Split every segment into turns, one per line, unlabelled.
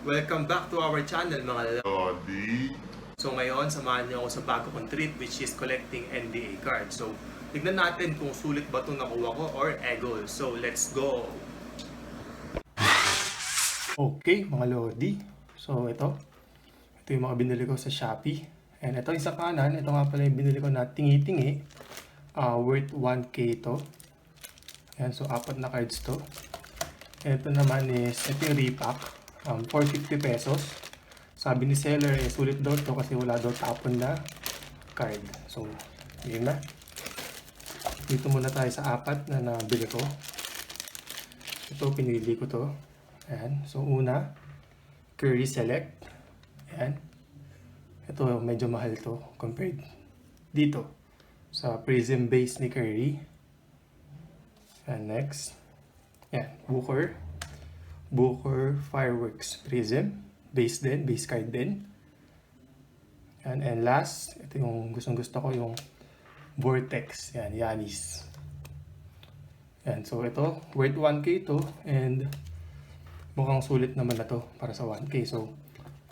Welcome back to our channel mga
Lodi.
So ngayon, samahan niyo ako sa bago kong trip which is collecting NDA cards. So tignan natin kung sulit ba itong nakuha ko or egol. So let's go! Okay mga Lodi. So ito yung mga binili ko sa Shopee. And ito yung sa kanan, ito nga pala yung binili ko na tingi-tingi. Worth 1K ito. Ayan, so 4 na cards to. Ito naman is, ito yung repack. 450 pesos. Sabi ni seller, sulit daw to kasi wala daw tapon na card. So, yun na. Dito muna tayo sa 4 na nabili ko. Ito, pinili ko to. Ayan. So, una, Curry Select. Ayan. Ito, medyo mahal to compared dito sa Prism base ni Curry. And next, ayan, Booker Fireworks Prism. Base din, base card din. And last, ito yung gustong gusto ko, yung Vortex. Yan, Yanis. Yan, so ito, worth 1K to. And mukhang sulit naman na to para sa 1K. So,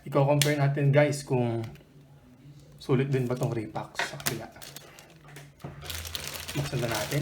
i-compare natin guys kung sulit din ba tong repacks sa kabila. Buksan na natin.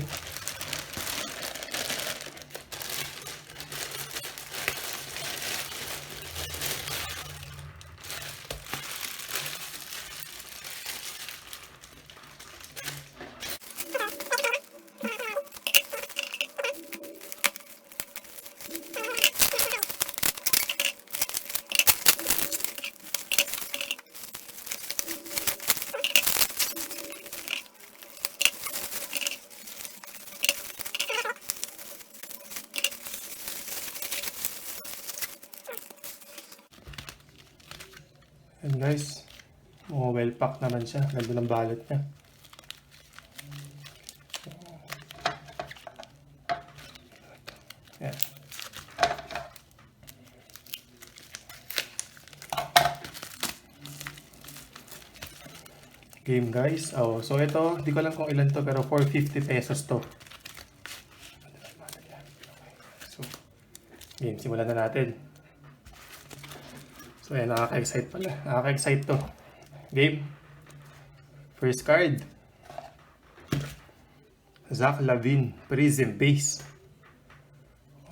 And guys, well packed naman siya. Ganda ng balot niya. Yan. Game guys. Oh, so ito, di ko lang kung ilan to pero 450 pesos to. So, game, simulan na natin. So ayan, nakaka-excite pala. Nakaka-excite to. Game. First card. Zach Lavine, Prism Base.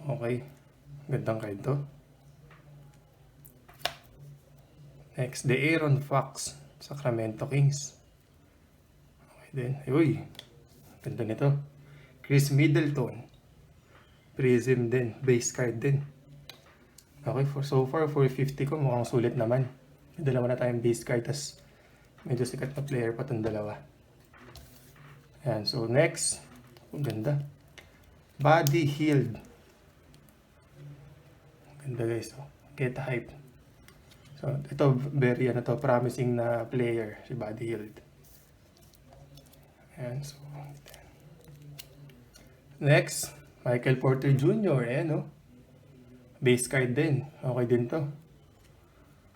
Okay. Gandang card to. Next, De'Aaron Fox, Sacramento Kings. Okay din. Uy. Ganda nito. Chris Middleton. Prism din. Base card din. Okay, so far 450 ko mukhang sulit naman. May dalawa na tayong base card, tas medyo sikat na player pa itong dalawa. Ayan, so next, ang ganda. Body Healed. Ganda guys, oh. Get hype. So ito very promising na player, si Body Healed. Ayan, so next, Michael Porter Jr. Ayan, oh. Base card din. Okay din to.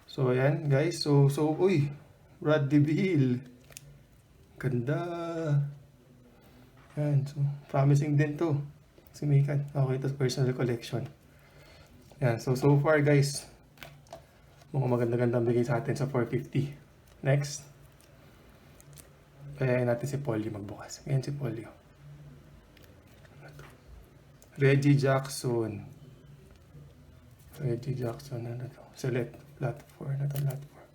So, ayan guys. So, uy. Bradley Beal. Ganda. Ayan. So, promising din to. Sumikat. Okay, ito personal collection. Ayan. So far guys. Mukhang maganda-ganda bigay sa atin sa 450. Next. Kaya natin si Polly magbukas. Ayan si Polly. Reggie Jackson. Reggie Jackson, ano to? Select platform, ano to? Platform.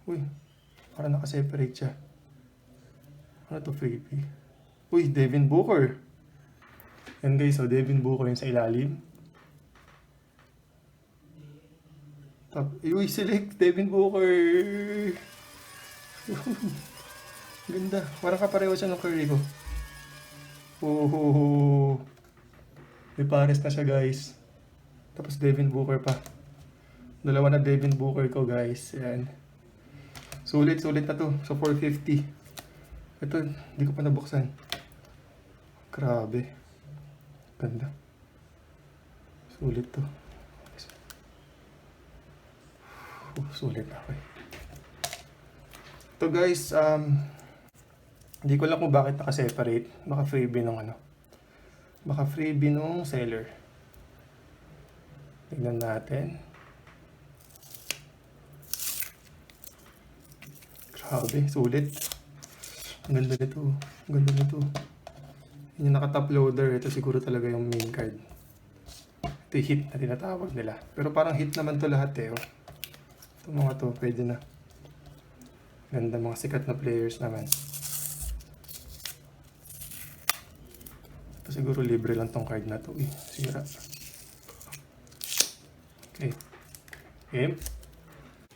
Uy, parang nakaseparate siya. Ano to, freebie? Uy, Devin Booker. Yan guys, so Devin Booker yung sa ilalim. Uy, select Devin Booker. Ganda. Parang kapareho siya ng Curry ko. Oh, may pares na siya guys. Tapos Devin Booker pa. Dalawa na Devin Booker ko guys. Ayan. Sulit na to. So 450. Ito, hindi ko pa nabuksan. Grabe. Ganda. Sulit to. Sulit na. Okay. Ito guys, hindi ko lang kung bakit naka-separate. Baka freebie nung seller. Tignan natin. Grabe, sulit. Ang ganda nito. Ang ganda nito. Yung naka-top loader, ito siguro talaga yung main card. Ito yung hit na tinatawag nila. Pero parang hit naman to lahat eh. Oh. Ito mga to, pwede na. Ganda, mga sikat na players naman. Ito siguro libre lang tong card na to eh. Sira. Okay. Game.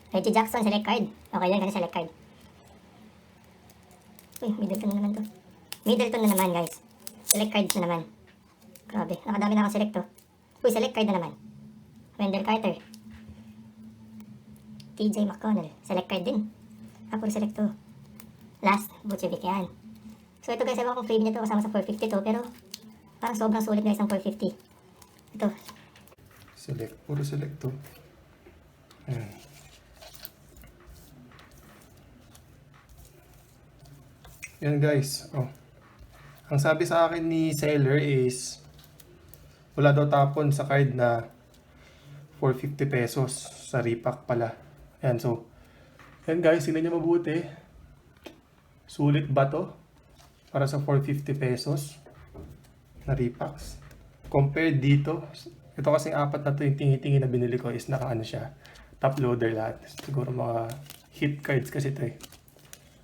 Reggie Jackson, select card. Okay yan, kasi select card. Uy, Middleton na naman to. Middleton na naman, guys. Select cards na naman. Grabe, nakadami na select to. Uy, select card na naman. Wendell Carter. TJ McConnell. Select card din. Puro select to. Last, Vucevic yan. So ito guys, ewan kung freebie nito kasama sa 450 to, pero parang sobrang sulit guys ang 450. Ito.
Select, puro select to. Ayan. Yan guys. Oh. Ang sabi sa akin ni seller is wala daw tapon sa card na 450 pesos sa repack pala. Ayan, so yan guys, sila nyo mabuti. Sulit ba to? Para sa 450 pesos na repacks. Compare dito, ito kasing apat na to yung tingi-tingi na binili ko is naka ano siya, top loader lahat. Siguro mga hit cards kasi ito eh.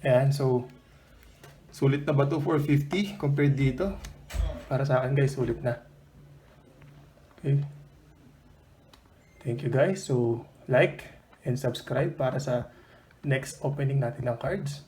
Ayan, so sulit na ba to 450 compared dito? Para sa akin guys, sulit na. Okay. Thank you guys. So like and subscribe para sa next opening natin ng cards.